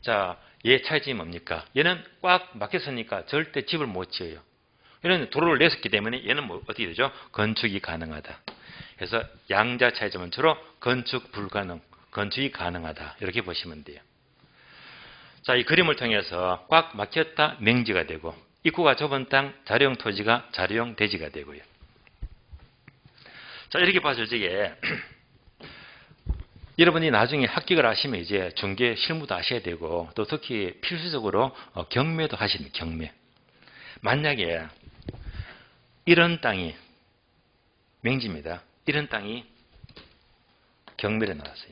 자, 얘 차이점이 뭡니까? 얘는 꽉 막혔으니까 절대 집을 못 지어요. 얘는 도로를 냈었기 때문에 얘는 뭐 어떻게 되죠? 건축이 가능하다. 그래서 양자 차이점은 주로 건축 불가능, 건축이 가능하다. 이렇게 보시면 돼요. 자, 이 그림을 통해서 꽉 막혔다 맹지가 되고 입구가 좁은 땅 자루형 토지가 자루형 대지가 되고요. 자, 이렇게 봐서 이제 여러분이 나중에 합격을 하시면 이제 중개 실무도 하셔야 되고 또 특히 필수적으로 경매도 하시는 경매. 만약에 이런 땅이 맹지입니다. 이런 땅이 경매에 나왔어요.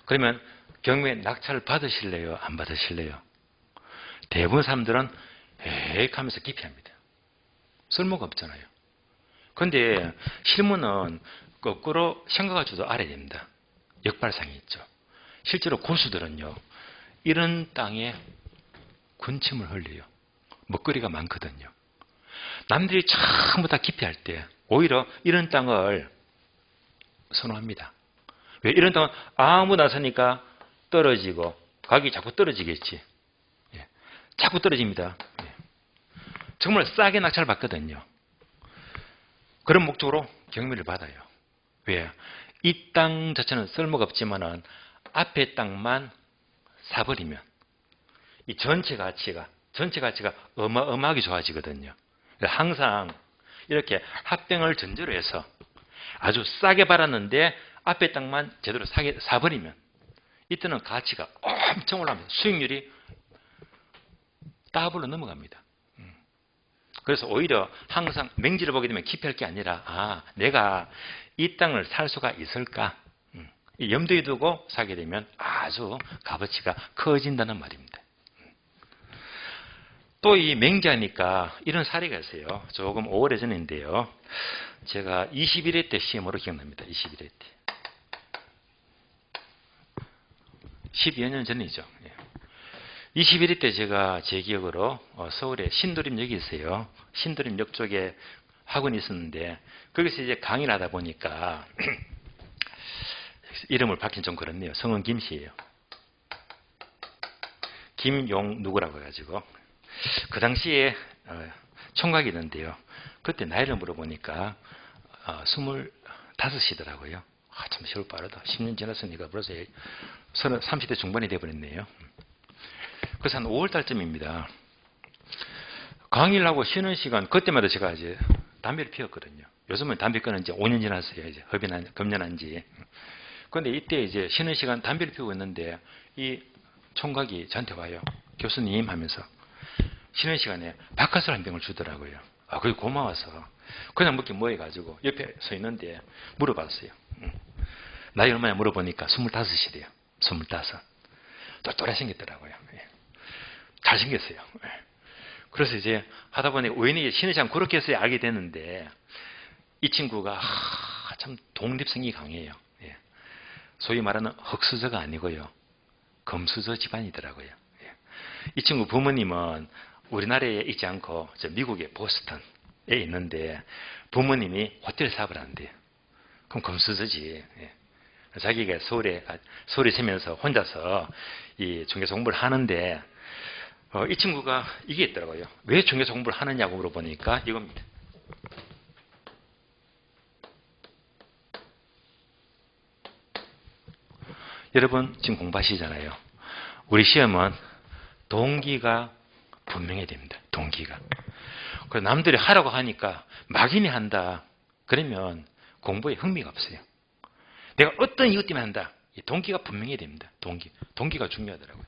그러면 경매 낙찰을 받으실래요? 안 받으실래요? 대부분 사람들은 에익 하면서 기피합니다. 쓸모가 없잖아요. 그런데 실무는 거꾸로 생각을 줘도 알아야 됩니다. 역발상이 있죠. 실제로 고수들은요. 이런 땅에 군침을 흘려요. 먹거리가 많거든요. 남들이 전부 다 기피할 때 오히려 이런 땅을 선호합니다. 왜? 이런 땅은 아무나 사니까 떨어지고 가격이 자꾸 떨어지겠지. 예. 자꾸 떨어집니다. 예. 정말 싸게 낙찰을 받거든요. 그런 목적으로 경매를 받아요. 왜? 이 땅 자체는 쓸모가 없지만은 앞에 땅만 사버리면 이 전체 가치가 어마어마하게 좋아지거든요. 항상 이렇게 합병을 전제로 해서 아주 싸게 받았는데 앞에 땅만 제대로 사버리면 이때는 가치가 엄청 올라갑니다. 수익률이 더블로 넘어갑니다. 그래서 오히려 항상 맹지를 보게 되면 기피할 게 아니라 내가 이 땅을 살 수가 있을까? 염두에 두고 사게 되면 아주 값어치가 커진다는 말입니다. 또 이 맹지하니까 이런 사례가 있어요. 조금 오래전인데요. 제가 21회 때 시험으로 기억납니다. 21회 때. 12여 년 전이죠. 21회 때 제가 제 기억으로 서울에 신도림역이 있어요. 신도림역 쪽에 학원이 있었는데 거기서 이제 강의를 하다 보니까 이름을 밝힌 좀 그렇네요. 성은 김씨예요. 김용 누구라고 해가지고 그 당시에 총각이 있는데요. 그때 나이를 물어보니까 25이더라고요. 참 세월 빠르다. 10년 지났으니까 벌써 30대 중반이 돼버렸네요. 그래서 한 5월달쯤입니다. 강의를 하고 쉬는 시간 그때마다 제가 이제 담배를 피웠거든요. 요즘은 담배 끊은 지 5년 지났어요. 이제 금년한 지. 그런데 이때 이제 쉬는 시간 담배를 피우고 있는데 이 총각이 저한테 와요. 교수님 하면서 쉬는 시간에 바카스를 한 병을 주더라고요. 아, 그게 고마워서 그냥 먹기 뭐해 가지고 옆에 서 있는데 물어봤어요. 나이 얼마냐 물어보니까 25이래요. 25. 똘똘해 생겼더라고요. 예. 잘생겼어요. 예. 그래서 이제 하다 보니 우연히 쉬는 시간 그렇게 해서 알게 됐는데 이 친구가 참 독립성이 강해요. 예. 소위 말하는 흑수저가 아니고요. 금수저 집안이더라고요. 예. 이 친구 부모님은 우리나라에 있지 않고 미국의 보스턴에 있는데 부모님이 호텔 사업을 한대요. 그럼 금수저지. 예. 자기가 서울에 살면서 혼자서 이 중개사 공부를 하는데 이 친구가 이게 있더라고요. 왜 중개사 공부를 하느냐고 물어보니까 이겁니다. 여러분 지금 공부하시잖아요. 우리 시험은 동기가 분명해야 됩니다. 동기가. 남들이 하라고 하니까 막연히 한다. 그러면 공부에 흥미가 없어요. 내가 어떤 이유 때문에 한다. 동기가 분명해야 됩니다. 동기가 중요하더라고요.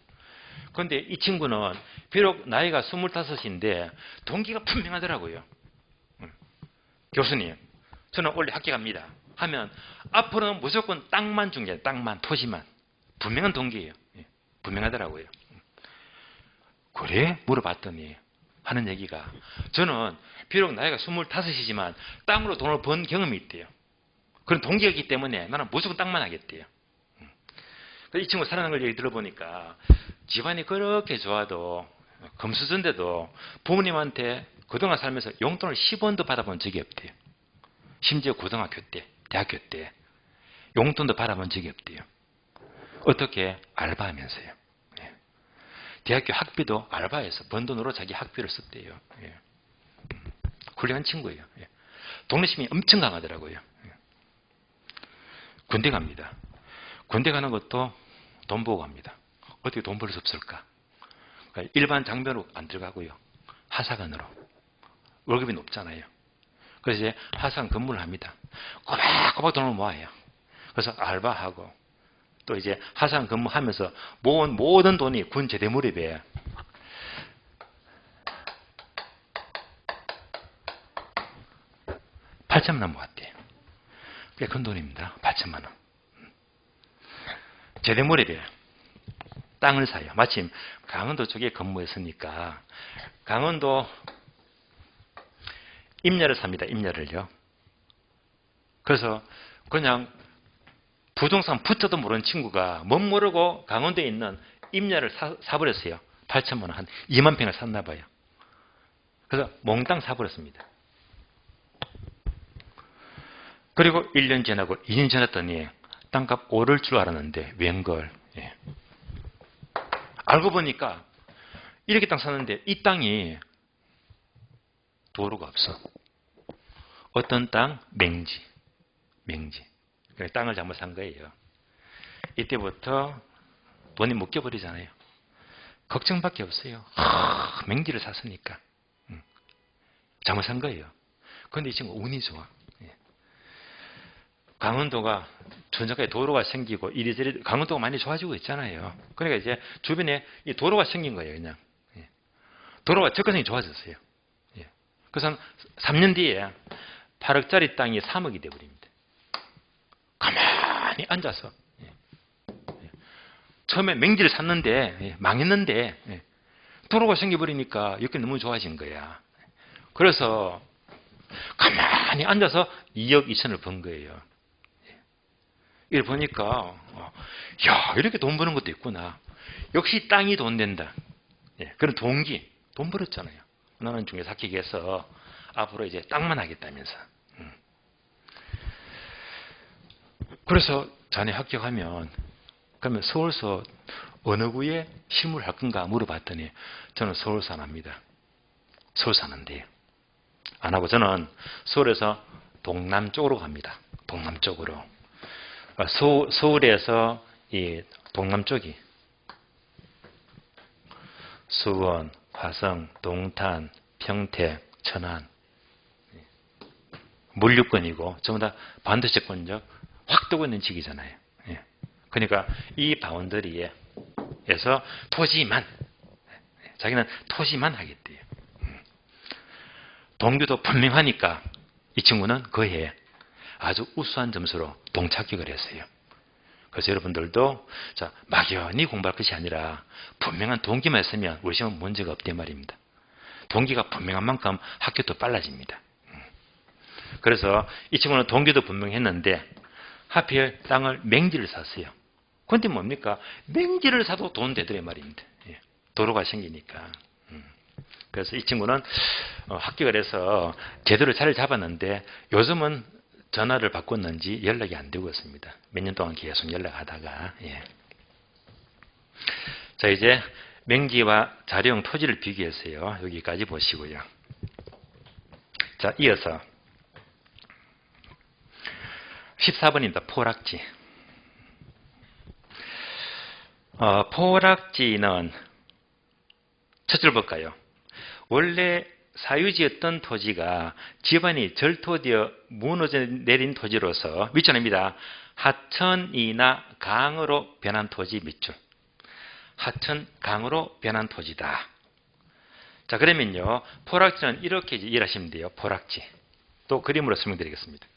그런데 이 친구는 비록 나이가 25인데 동기가 분명하더라고요. 교수님, 저는 원래 학교 갑니다. 하면 앞으로는 무조건 땅만 중요해요. 땅만, 토지만. 분명한 동기예요. 분명하더라고요. 그래? 물어봤더니 하는 얘기가 저는 비록 나이가 25이지만 땅으로 돈을 번 경험이 있대요. 그런 동기가 있기 때문에 나는 무조건 땅만 하겠대요. 이 친구 살아난 걸 얘기 들어보니까 집안이 그렇게 좋아도 금수저인데도 부모님한테 그동안 살면서 용돈을 10원도 받아본 적이 없대요. 심지어 고등학교 때, 대학교 때 용돈도 받아본 적이 없대요. 어떻게? 알바하면서요. 예. 대학교 학비도 알바해서 번 돈으로 자기 학비를 썼대요. 예. 훌륭한 친구예요. 예. 독립심이 엄청 강하더라고요. 예. 군대 갑니다. 군대 가는 것도 돈 보고 갑니다. 어떻게 돈 벌 수 없을까? 그러니까 일반 장병으로 안 들어가고요. 하사관으로. 월급이 높잖아요. 그래서 이제 하사관 근무를 합니다. 꼬박꼬박 돈을 모아요. 그래서 알바하고 또 이제 하사관 근무하면서 모은 모든 돈이 군 제대 무렵에 $8,000만 원 모았대요. 꽤 큰 돈입니다. 8,000만 원. 제대 무렵에 땅을 사요. 마침 강원도 쪽에 근무했으니까 강원도 임야를 삽니다. 임야를요. 그래서 그냥 부동산 붙어도 모르는 친구가 못 모르고 강원도에 있는 임야를 사버렸어요. 8,000만 원, 한 2만 평을 샀나 봐요. 그래서 몽땅 사버렸습니다. 그리고 1년 지나고 2년 지났더니 땅값 오를 줄 알았는데 웬걸. 예. 알고 보니까 이렇게 땅 샀는데 이 땅이 도로가 없어. 어떤 땅? 맹지. 땅을 잘못 산 거예요. 이때부터 돈이 묶여버리잖아요. 걱정밖에 없어요. 맹지를 샀으니까. 잘못 산 거예요. 그런데 이 친구 운이 좋아. 강원도가 전역에 도로가 생기고 이리저리 강원도가 많이 좋아지고 있잖아요. 그러니까 이제 주변에 이 도로가 생긴 거예요. 그냥 도로가 접근성이 좋아졌어요. 그래서 한 3년 뒤에 8억짜리 땅이 3억이 돼버립니다. 가만히 앉아서 처음에 맹지를 샀는데 망했는데 도로가 생겨버리니까 여기 너무 좋아진 거야. 그래서 가만히 앉아서 2억 2천을 번 거예요. 이걸 보니까 야, 이렇게 돈 버는 것도 있구나. 역시 땅이 돈 된다. 그런 동기, 돈 벌었잖아요. 나는 중개사 합격해서 앞으로 이제 땅만 하겠다면서. 그래서 자네 합격하면 그러면 서울서 어느 구에 실무를 할 건가 물어봤더니 저는 서울서 안 합니다. 서울서 안 한대요. 안 하고 저는 서울에서 동남 쪽으로 갑니다. 동남 쪽으로. 서울에서 이 동남 쪽이 수원, 화성, 동탄, 평택, 천안 물류권이고 전부 다 반도체권적 확 뜨고 있는 지역이잖아요. 그러니까 이 바운더리에서 토지만, 자기는 토지만 하겠대요. 동기도 분명하니까 이 친구는 그 해에 아주 우수한 점수로 동착격을 했어요. 그래서 여러분들도 자, 막연히 공부할 것이 아니라 분명한 동기만 있으면 우리 시험은 문제가 없단 말입니다. 동기가 분명한 만큼 학교도 빨라집니다. 그래서 이 친구는 동기도 분명했는데 하필 땅을 맹지를 샀어요. 그런데 뭡니까? 맹지를 사도 돈 되더래 말입니다. 도로가 생기니까. 그래서 이 친구는 합격을 해서 제대로 자리를 잡았는데 요즘은 전화를 바꿨는지 연락이 안 되고 있습니다. 몇 년 동안 계속 연락하다가. 자, 이제 맹지와 자료용 토지를 비교했어요. 여기까지 보시고요. 자, 이어서 14번입니다. 포락지. 포락지는 첫줄 볼까요? 원래 사유지였던 토지가 집안이 절토되어 무너져 내린 토지로서 밑줄입니다. 하천이나 강으로 변한 토지 밑줄. 하천, 강으로 변한 토지다. 자, 그러면요. 포락지는 이렇게 이해하시면 돼요. 포락지. 또 그림으로 설명드리겠습니다.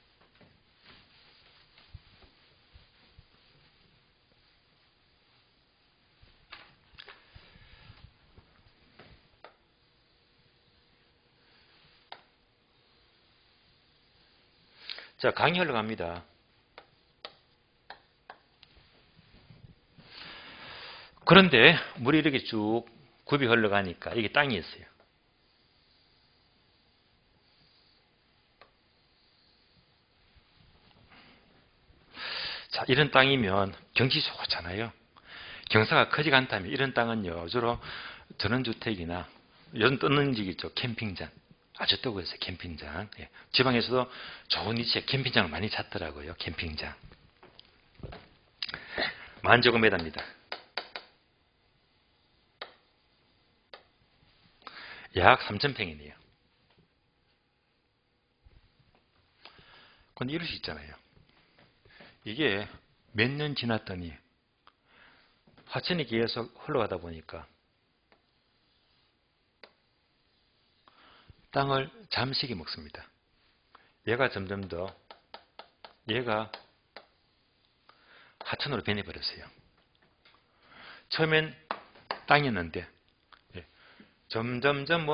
자, 강이 흘러갑니다. 그런데 물이 이렇게 쭉 굽이 흘러가니까 이게 땅이 있어요. 자, 이런 땅이면 경치 좋잖아요. 경사가 크지가 않다면 이런 땅은요, 주로 전원주택이나 요즘 뜨는 집 있죠. 캠핑장. 아주 뜨고 있어요. 캠핑장. 지방에서도 좋은 위치에 캠핑장을 많이 찾더라고요. 캠핑장. 만제곱미터입니다. 약 3,000평이네요. 근데 이럴 수 있잖아요. 이게 몇 년 지났더니 하천이 계속 흘러가다 보니까 땅을 잠식이 먹습니다. 얘가 점점 더 얘가 하천으로 변해버렸어요. 처음엔 땅이었는데 점점점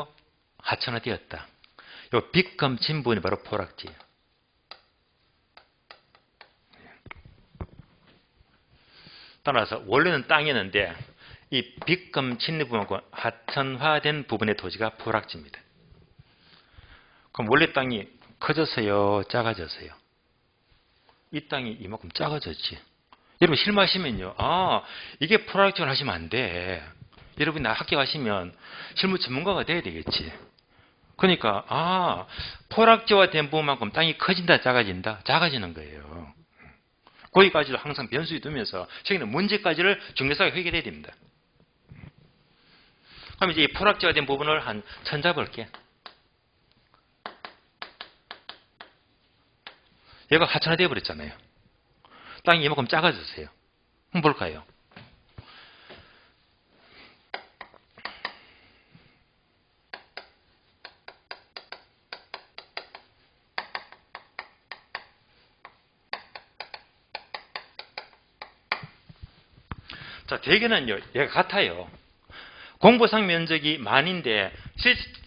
하천화되었다. 이 빗검친 부분이 바로 포락지예요. 따라서 원래는 땅이었는데 이 빗검친 부분과 하천화된 부분의 토지가 포락지입니다. 그럼 원래 땅이 커졌어요? 작아졌어요? 이 땅이 이만큼 작아졌지. 여러분 실무하시면요. 이게 포락지를 하시면 안 돼. 여러분이 학교 가시면 실무 전문가가 돼야 되겠지. 그러니까 포락지화된 부분만큼 땅이 커진다 작아진다? 작아지는 거예요. 거기까지도 항상 변수에 두면서 저기는 문제까지를 중개사가 해결해야 됩니다. 그럼 이제 이 포락지화된 부분을 한 천 잡을게. 얘가 하천화되어 버렸잖아요. 땅이 이만큼 작아졌어요. 한번 볼까요? 자, 대개는요, 얘가 같아요. 공보상 면적이 만인데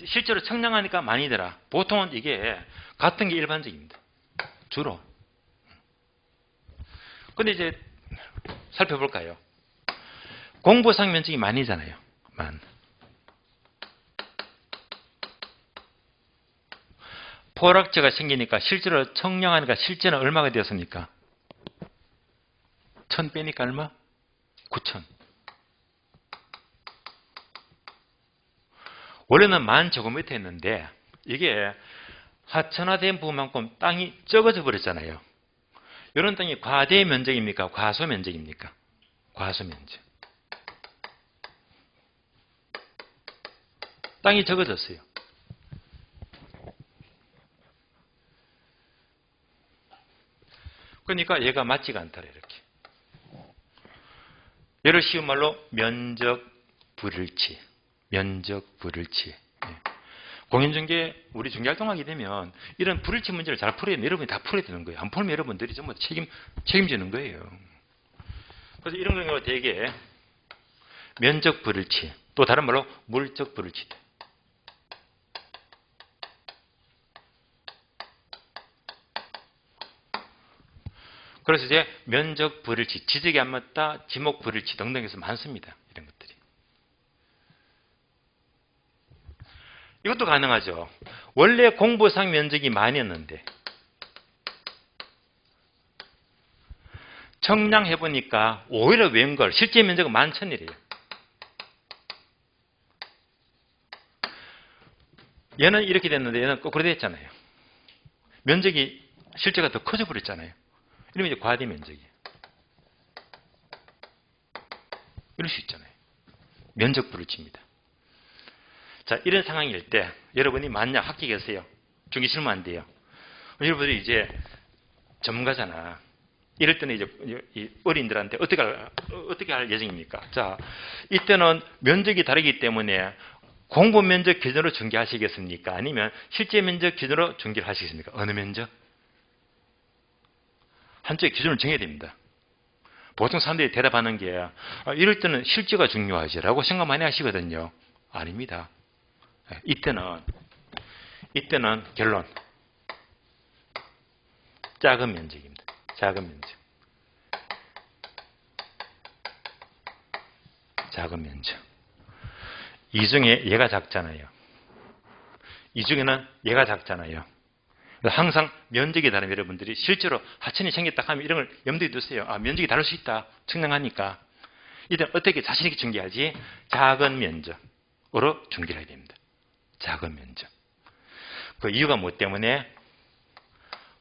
실제로 청량하니까 만이더라. 보통은 이게 같은 게 일반적입니다. 주로. 근데 이제 살펴볼까요? 공보상 면적이 만이잖아요. 만. 포락지가 생기니까 실제로 청량하니까 실제는 얼마가 되었습니까? 1000 빼니까 얼마? 9,000. 원래는 10,000제곱미터였는데 이게 하천화된 부분만큼 땅이 적어져 버렸잖아요. 이런 땅이 과대 면적입니까? 과소 면적입니까? 과소 면적. 땅이 적어졌어요. 그러니까 얘가 맞지가 않더라 이렇게. 예를 쉬운 말로 면적 불일치. 면적 불일치. 예. 공인중개, 우리 중개활동하게 되면 이런 불일치 문제를 잘 풀어야 되는, 여러분이 다 풀어야 되는 거예요. 안 풀면 여러분들이 전부 책임지는 거예요. 그래서 이런 경우가 되게 면적 불일치, 또 다른 말로 물적 불일치다. 그래서 이제 면적 불일치, 지적이 안 맞다, 지목 불일치 등등해서 많습니다. 이런 것들이. 이것도 가능하죠. 원래 공보상 면적이 만이었는데 청량해보니까 오히려 웬걸 실제 면적은 11,000이래요. 얘는 이렇게 됐는데 얘는 거꾸로 됐잖아요. 면적이 실제가 더 커져 버렸잖아요. 이러면 이제 과대 면적이에요. 이럴 수 있잖아요. 면적 불일치입니다. 자, 이런 상황일 때 여러분이 만약 합격했어요. 중개 실무 안 돼요. 여러분들이 이제 전문가잖아. 이럴 때는 이제 어린들한테 어떻게 할 예정입니까? 자, 이때는 면적이 다르기 때문에 공보 면적 기준으로 중개하시겠습니까? 아니면 실제 면적 기준으로 중개를 하시겠습니까? 어느 면적? 한쪽의 기준을 정해야 됩니다. 보통 사람들이 대답하는 게 이럴 때는 실제가 중요하지라고 생각 많이 하시거든요. 아닙니다. 이때는 결론 작은 면적입니다. 작은 면적. 작은 면적. 이 중에 얘가 작잖아요. 이 중에는 얘가 작잖아요. 항상 면적이 다른 여러분들이 실제로 하천이 생겼다 하면 이런 걸 염두에 두세요. 아, 면적이 다를 수 있다. 측량하니까. 이때 어떻게 자신 있게 중개하지? 작은 면적으로 중개를 해야 됩니다. 작은 면적. 그 이유가 뭐 때문에?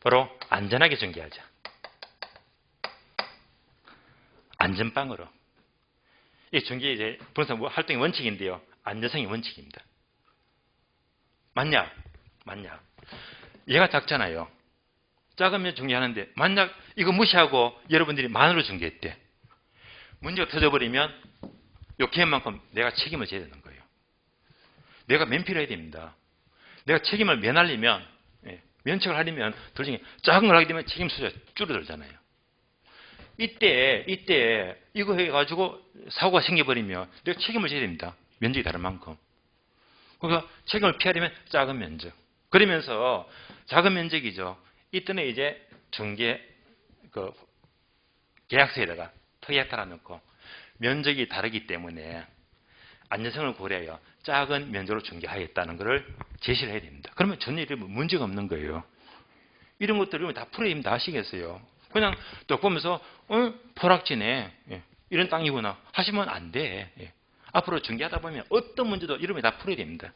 바로 안전하게 중개하자. 안전빵으로. 이 중개 이제 분석 활동의 원칙인데요. 안전성의 원칙입니다. 만약 얘가 작잖아요. 작으면 중개하는데 만약 이거 무시하고 여러분들이 만으로 중개했대. 문제가 터져버리면 요 기업만큼 내가 책임을 져야 되는 거예요. 내가 면피를 해야 됩니다. 내가 책임을 면하려면, 면책을 하려면 둘 중에 작은 걸 하게 되면 책임 소재가 줄어들잖아요. 이때 이거 해가지고 사고가 생겨버리면 내가 책임을 져야 됩니다. 면적이 다른 만큼. 그러니까 책임을 피하려면 작은 면적. 그러면서 작은 면적이죠. 이때는 이제 중개 계약서에다가 특약하나 넣고 면적이 다르기 때문에 안전성을 고려하여 작은 면적으로 중개하였다는 것을 제시를 해야 됩니다. 그러면 전혀 문제가 없는 거예요. 이런 것들을 다 풀어야 됩니다. 아시겠어요? 그냥 또 보면서 포락지네. 이런 땅이구나 하시면 안 돼. 앞으로 중개하다 보면 어떤 문제도 이름에 다 풀어야 됩니다.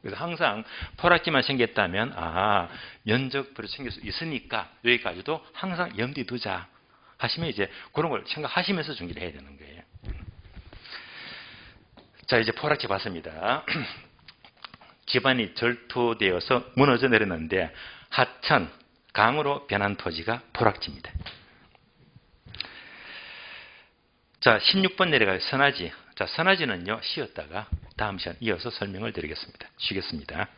그래서 항상 포락지만 생겼다면 면적 별로 생길 수 있으니까 여기까지도 항상 염두에 두자 하시면 이제 그런 걸 생각하시면서 중개를 해야 되는 거예요. 자, 이제 포락지 봤습니다. 집안이 절토되어서 무너져 내렸는데 하천, 강으로 변한 토지가 포락지입니다. 자, 16번 내려가요. 선화지. 자, 선화지는요, 쉬었다가 다음 시간 이어서 설명을 드리겠습니다. 쉬겠습니다.